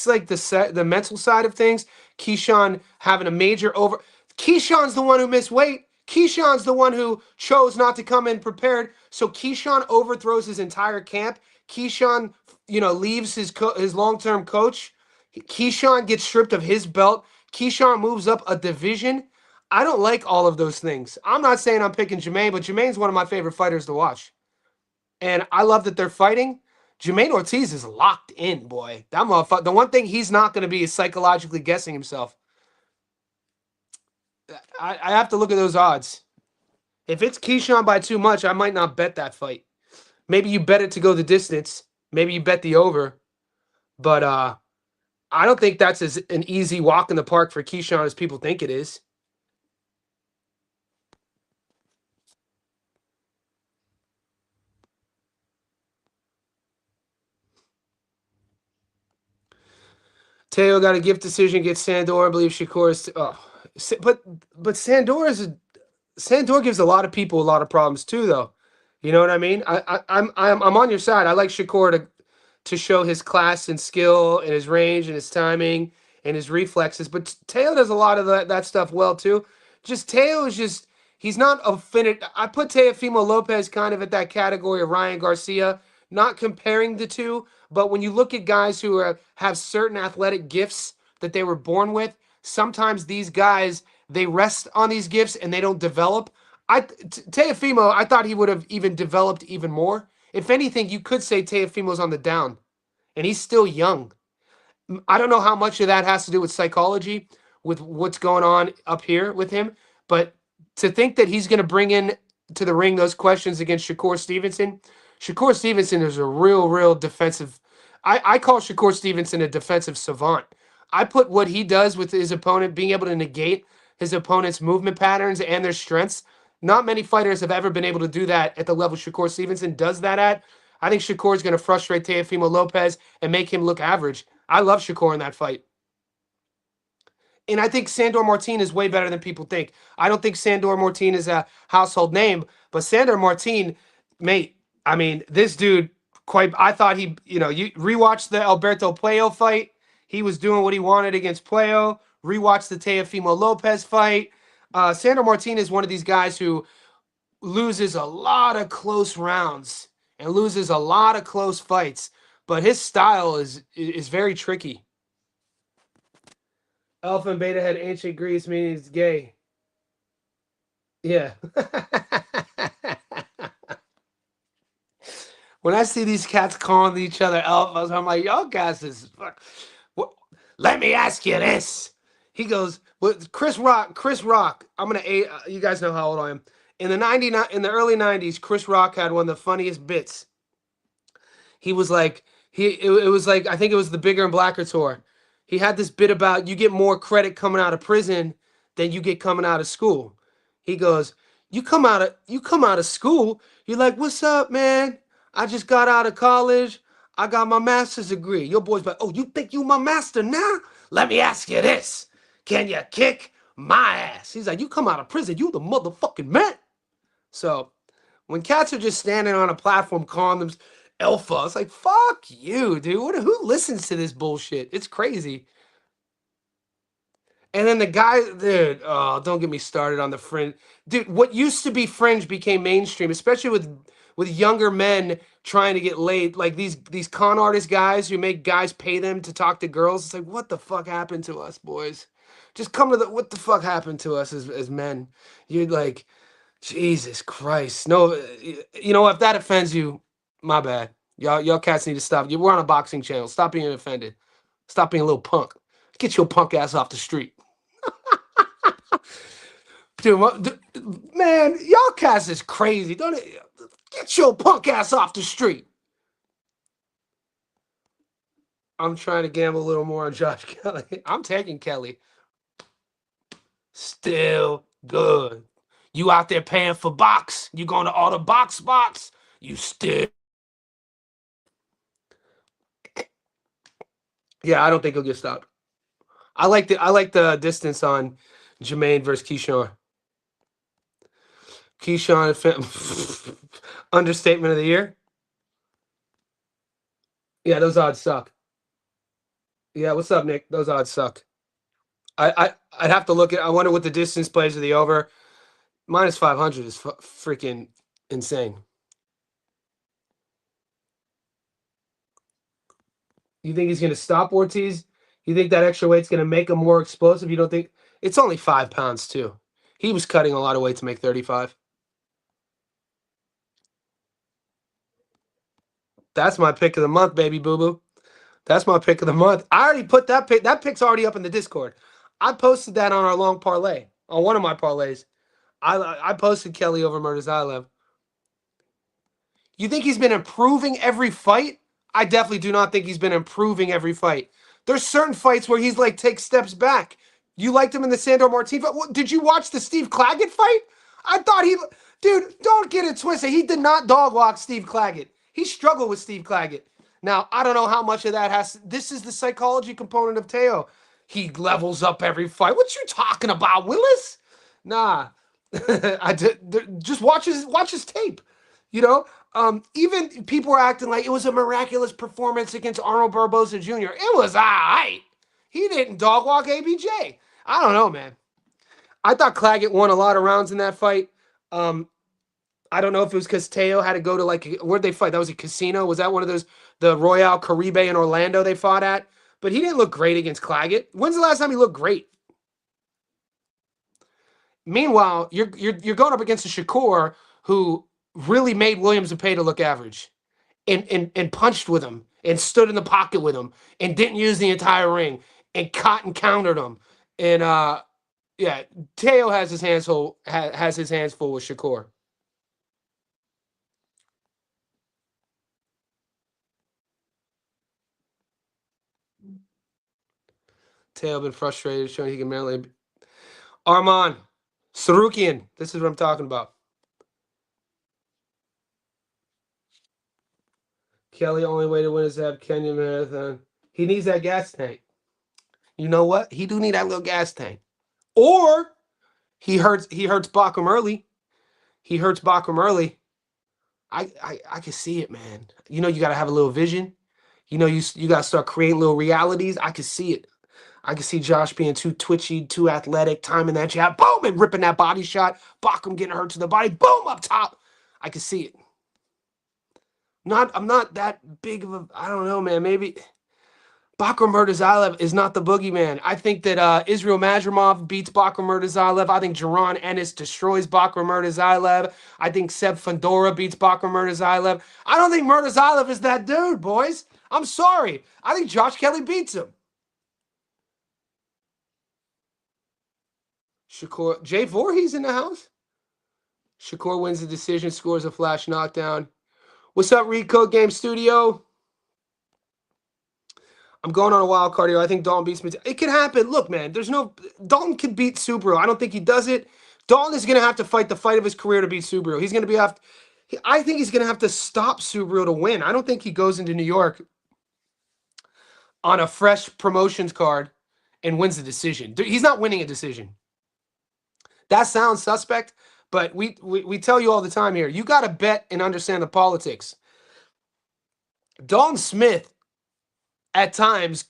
like the mental side of things. Keyshawn having a major over. Keyshawn's the one who missed weight. Keyshawn's the one who chose not to come in prepared. So Keyshawn overthrows his entire camp. Keyshawn, leaves his long-term coach. Keyshawn gets stripped of his belt. Keyshawn moves up a division. I don't like all of those things. I'm not saying I'm picking Jermaine, but Jermaine's one of my favorite fighters to watch. And I love that they're fighting. Jermaine Ortiz is locked in, boy. That motherfucker. The one thing he's not going to be is psychologically guessing himself. I have to look at those odds. If it's Keyshawn by too much, I might not bet that fight. Maybe you bet it to go the distance. Maybe you bet the over. But I don't think that's as an easy walk in the park for Keyshawn as people think it is. Teo got a gift decision, gets Sandor. I believe Shakur is. But Sandor gives a lot of people a lot of problems too, though. You know what I mean? I'm on your side. I like Shakur to show his class and skill and his range and his timing and his reflexes. But Teo does a lot of that stuff well too. Teo is just, he's not a finite. I put Teofimo Lopez kind of at that category of Ryan Garcia. Not comparing the two, but when you look at guys who have certain athletic gifts that they were born with, sometimes these guys, they rest on these gifts and they don't develop. Teofimo, I thought he would have even developed even more. If anything, you could say Teofimo's on the down, and he's still young. I don't know how much of that has to do with psychology, with what's going on up here with him, But to think that he's going to bring in to the ring those questions against Shakur Stevenson is a real defensive. I call Shakur Stevenson a defensive savant. I put what he does with his opponent, being able to negate his opponent's movement patterns and their strengths. Not many fighters have ever been able to do that at the level Shakur Stevenson does that at. I think Shakur is going to frustrate Teofimo Lopez and make him look average. I love Shakur in that fight. And I think Sandor Martin is way better than people think. I don't think Sandor Martin is a household name, but Sandor Martin, mate, I mean, this dude, quite, I thought he, you rewatch the Alberto Playo fight. He was doing what he wanted against Playo. Rewatch the Teofimo Lopez fight. Sandor Martin is one of these guys who loses a lot of close rounds and loses a lot of close fights, but his style is very tricky. Alpha and Beta had ancient Greece, meaning it's gay. Yeah. When I see these cats calling each other alphas, I'm like, y'all guys is fuck. What? Let me ask you this. He goes, with Chris Rock. I'm gonna. You guys know how old I am. In the early '90s, Chris Rock had one of the funniest bits. He was like, it was like, I think it was the Bigger and Blacker tour. He had this bit about you get more credit coming out of prison than you get coming out of school. He goes, you come out of school, you're like, what's up, man? I just got out of college. I got my master's degree. Your boy's like, oh, you think you my master now? Let me ask you this. Can you kick my ass? He's like, you come out of prison, you the motherfucking man. So when cats are just standing on a platform calling them alpha, it's like, fuck you, dude. Who listens to this bullshit? It's crazy. And then the guy, dude, oh, don't get me started on the fringe. Dude, what used to be fringe became mainstream, especially with younger men trying to get laid. Like these con artist guys who make guys pay them to talk to girls. It's like, what the fuck happened to us, boys? Just come to what the fuck happened to us as men? You're like, Jesus Christ. No, you know, if that offends you, my bad. Y'all cats need to stop. We're on a boxing channel. Stop being offended. Stop being a little punk. Get your punk ass off the street. Dude, man, y'all cats is crazy. Don't it? Get your punk ass off the street. I'm trying to gamble a little more on Josh Kelly. I'm taking Kelly. Still good. You out there paying for box? You going to all the box? You still. Yeah, I don't think he'll get stopped. I like the distance on Jermaine versus Keyshawn. Keyshawn understatement of the year. Yeah, those odds suck. Yeah, what's up, Nick? Those odds suck. I'd have to look at. I wonder what the distance plays to the over. Minus 500 is freaking insane. You think he's going to stop Ortiz? You think that extra weight's going to make him more explosive? You don't think it's only 5 pounds too? He was cutting a lot of weight to make 35. That's my pick of the month, baby boo boo. That's my pick of the month. I already put that pick. That pick's already up in the Discord. I posted that on our long parlay on one of my parlays. I posted Kelly over Murtazaev. You think he's been improving every fight? I definitely do not think he's been improving every fight. There's certain fights where he's like takes steps back. You liked him in the Sandor Martin fight. Did you watch the Steve Claggett fight? I thought dude, don't get it twisted. He did not dog walk Steve Claggett. He struggled with Steve Claggett. Now, I don't know how much of that this is the psychology component of Teo. He levels up every fight. What you talking about, Willis? Nah. Just watch his tape. You know, even people were acting like it was a miraculous performance against Arnold Barboza Jr. It was all right. He didn't dog walk ABJ. I don't know, man. I thought Claggett won a lot of rounds in that fight. I don't know if it was because Teo had to go to where'd they fight? That was a casino. Was that one of those, the Royale Caribe in Orlando they fought at? But he didn't look great against Claggett. When's the last time he looked great? Meanwhile, you're going up against a Shakur who really made Williams and Pay to look average, and punched with him and stood in the pocket with him and didn't use the entire ring and caught and countered him. And Yeah, Teo has his hands full. Has his hands full with Shakur. Teo been frustrated, showing he can barely. Arman Sarukian. This is what I'm talking about. Kelly, only way to win is to have Kenya Marathon. He needs that gas tank. You know what? He do need that little gas tank. Or he hurts Bacham early. He hurts Bacham early. I can see it, man. You know, you gotta have a little vision. You know, you gotta start creating little realities. I can see it. I can see Josh being too twitchy, too athletic, timing that jab, boom, and ripping that body shot. Bacham getting hurt to the body, boom, up top. I can see it. I'm not that big of a. I don't know, man. Maybe Bakram Murtazaev is not the boogeyman. I think that Israel Majramov beats Bakram Murtazaev. I think Jaron Ennis destroys Bakram Murtazaev. I think Seb Fandora beats Bakram Murtazaev. I don't think Murtazaev is that dude, boys. I'm sorry. I think Josh Kelly beats him. Shakur Jay Voorhees in the house. Shakur wins the decision, scores a flash knockdown. What's up, Recode Game Studio? I'm going on a wild card here. I think Dalton beats me. It can happen. Look, man, Dalton can beat Subaru. I don't think he does it. Dalton is going to have to fight the fight of his career to beat Subaru. He's going to I think he's going to have to stop Subaru to win. I don't think he goes into New York on a fresh promotions card and wins the decision. He's not winning a decision. That sounds suspect, but we tell you all the time here, you got to bet and understand the politics. Dalton Smith, at times,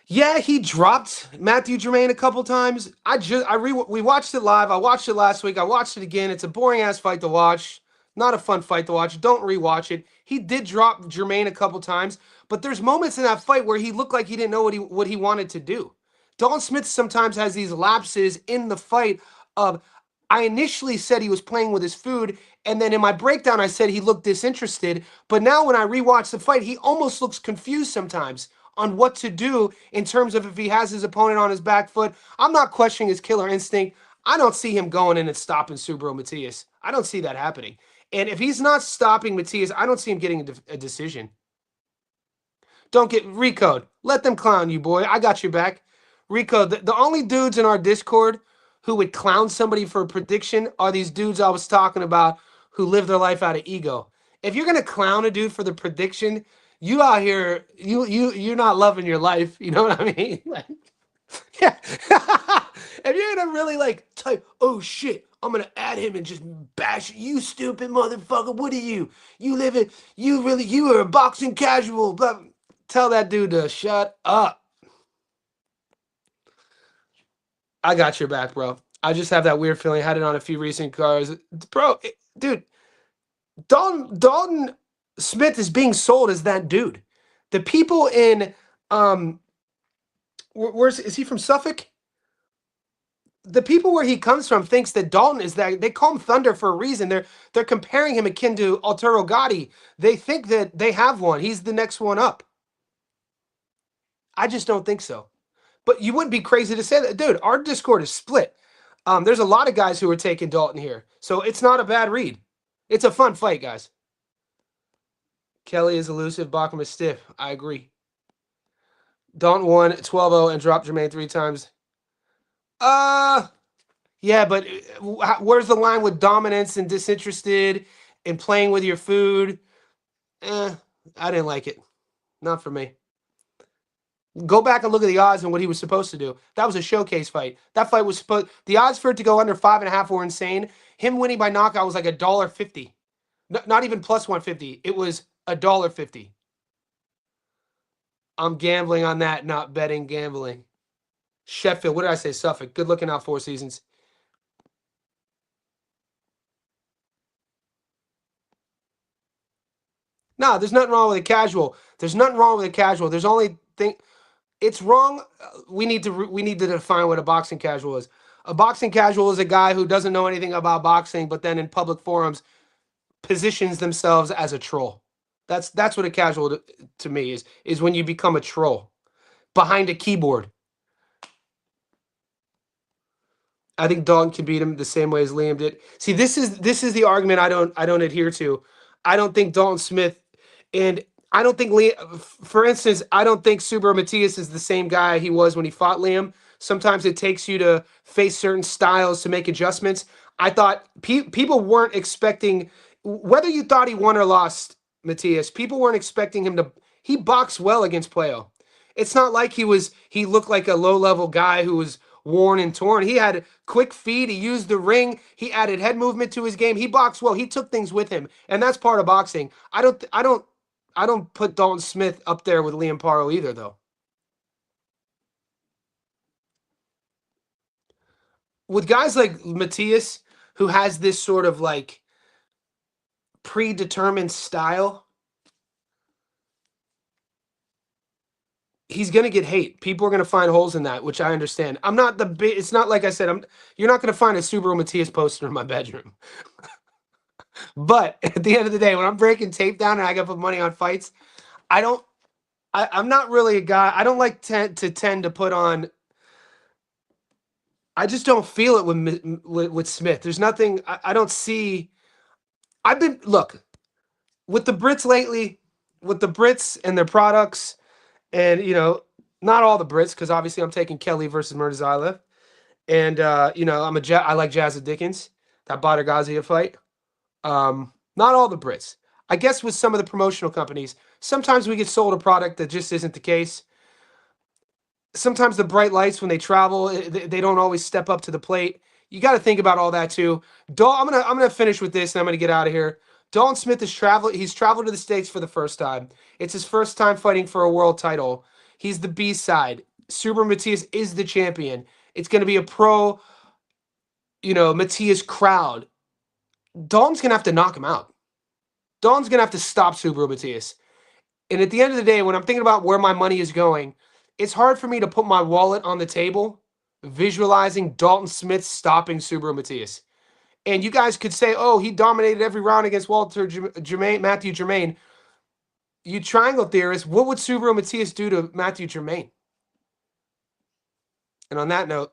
yeah, he dropped Matthew Germain a couple times. We watched it live. I watched it last week. I watched it again. It's a boring ass fight to watch. Not a fun fight to watch. Don't rewatch it. He did drop Germain a couple times, but there's moments in that fight where he looked like he didn't know what he wanted to do. Dalton Smith sometimes has these lapses in the fight of, I initially said he was playing with his food, and then in my breakdown I said he looked disinterested, but now when I rewatch the fight, he almost looks confused sometimes on what to do in terms of if he has his opponent on his back foot. I'm not questioning his killer instinct. I don't see him going in and stopping Subaru Matias. I don't see that happening. And if he's not stopping Matias, I don't see him getting a decision. Don't get Recode. Let them clown you, boy. I got your back. Recode, the only dudes in our Discord who would clown somebody for a prediction are these dudes I was talking about who live their life out of ego. If you're gonna clown a dude for the prediction, you out here, you're not loving your life. You know what I mean? Like, yeah. If you're gonna really like type, oh shit, I'm gonna add him and just bash you, stupid motherfucker. What are you? You are a boxing casual. Blah. Tell that dude to shut up. I got your back, bro. I just have that weird feeling. I had it on a few recent cars, bro. Dude, Dalton Smith is being sold as that dude. The people in where's is he from Suffolk? The people where he comes from thinks that Dalton is that. They call him Thunder for a reason. They're comparing him akin to Arturo Gatti. They think that they have one. He's the next one up. I just don't think so. But you wouldn't be crazy to say that, dude. Our Discord is split. There's a lot of guys who are taking Dalton here, so it's not a bad read. It's a fun fight, guys. Kelly is elusive. Bachman is stiff. I agree. Dalton won 12-0 and dropped Jermaine 3 times. Yeah, but where's the line with dominance and disinterested and playing with your food? I didn't like it. Not for me. Go back and look at the odds and what he was supposed to do. That was a showcase fight. That fight was the odds for it to go under 5.5 were insane. Him winning by knockout was like $1.50. Not even plus 150. It was $1.50. I'm gambling on that, not betting gambling. Sheffield, what did I say? Suffolk. Good looking out 4 seasons. No, there's nothing wrong with a casual. There's nothing wrong with a casual. There's only thing. It's wrong. We need to define what a boxing casual is. A boxing casual is a guy who doesn't know anything about boxing, but then in public forums positions themselves as a troll. That's what a casual to me is when you become a troll behind a keyboard. I think Dalton can beat him the same way as Liam did. See, this is the argument I don't adhere to. I don't think Dalton Smith and I don't think Liam. For instance, I don't think Subaru Matias is the same guy he was when he fought Liam. Sometimes it takes you to face certain styles to make adjustments. I thought people weren't expecting whether you thought he won or lost Matias. People weren't expecting him to. He boxed well against Playo. It's not like he looked like a low level guy who was worn and torn. He had quick feet. He used the ring. He added head movement to his game. He boxed well. He took things with him, and that's part of boxing. I don't put Dalton Smith up there with Liam Paro either, though. With guys like Matias, who has this sort of like predetermined style, he's going to get hate. People are going to find holes in that, which I understand. I'm not the big. It's not like I said. You're not going to find a Subaru Matias poster in my bedroom. But at the end of the day, when I'm breaking tape down and I got to put money on fights, I don't. I'm not really a guy. I don't like to tend to put on. I just don't feel it with Smith. There's nothing. I don't see. I've been look with the Brits lately, with the Brits and their products, and not all the Brits because obviously I'm taking Kelly versus Murtazawa, and I like Jazza Dickens, that Badr Ghaziev fight. Not all the Brits. I guess with some of the promotional companies, sometimes we get sold a product that just isn't the case. Sometimes the bright lights when they travel, they don't always step up to the plate. You got to think about all that too. I'm gonna finish with this, and I'm gonna get out of here. Dalton Smith has traveled. He's traveled to the States for the first time. It's his first time fighting for a world title. He's the B side. Super Matias is the champion. It's gonna be a pro, Matias crowd. Dalton's gonna have to knock him out. Dalton's gonna have to stop Subaru Matias. And at the end of the day, when I'm thinking about where my money is going, it's hard for me to put my wallet on the table, visualizing Dalton Smith stopping Subaru Matias. And you guys could say, "Oh, he dominated every round against Matthew Germain." You triangle theorists, what would Subaru Matias do to Matthew Germain? And on that note,